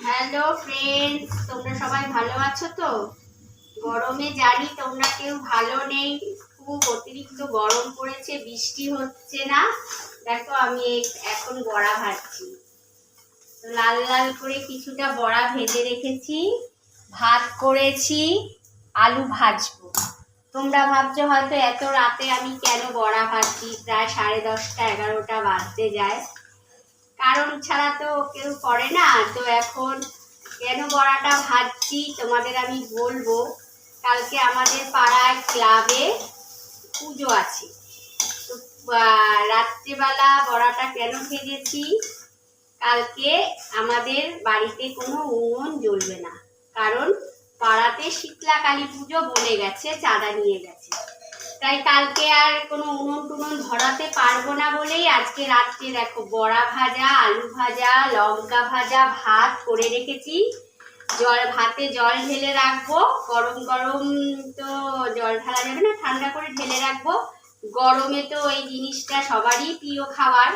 Hello friends, তোমরা সবাই ভালো আছো তো? গরমে জানি তোমরা কেউ ভালো নেই, খুব অতিরিক্ত গরম পড়েছে, বৃষ্টি হচ্ছে না। দেখো আমি এখন বড়া ভাজছি। লাল লাল করে কিছুটা বড়া ভেজে রেখেছি, ভাত করেছি, আলু ভাজবো। তোমরা ভাবছো হয়তো এত রাতে আমি কেন বড়া ভাজছি, প্রায় 10:30 11টা বাজতে যায়। কারণ ছাড়া তো কেউ করে না। তো এখন কেন বড়াটা ভাজছি তোমাদের আমি বলবো। কালকে আমাদের পাড়ায় ক্লাবে পুজো আছে। তো রাত্রিবেলা বড়াটা কেন ভেজেছি, কালকে আমাদের বাড়িতে কোনো উনুন জ্বলবে না, কারণ পাড়াতে শীতলা কালী পুজো বলে গেছে, চাঁদা নিয়ে গেছে। তাই কালকে আর কোনো উনুন টুনুন ধরাতে পারবো না বলেই আজকে রাত্রে দেখো বড়া ভাজা, আলু ভাজা, লঙ্কা ভাজা, ভাত করে রেখেছি। ভাতে জল ঢেলে রাখবো, গরম গরম তো জল ঢালা যাবে না, ঠান্ডা করে ঢেলে রাখবো। গরমে তো এই জিনিসটা সবারই প্রিয় খাবার।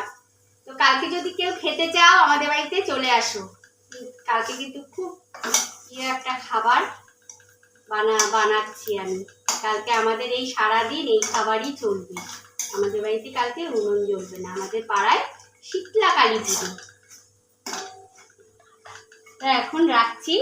তো কালকে যদি কেউ খেতে চাও আমাদের বাড়িতে চলে আসো। কালকে কিন্তু খুব প্রিয় একটা খাবার বানাচ্ছি আমি। কালকে আমাদের এই সারাদিন এই খাবারই চলবে। আমাদের বাড়িতে কালকে উনুন জ্বলবে না, আমাদের পাড়ায় শীতলা কালী পুজো। তা এখন রাখছি।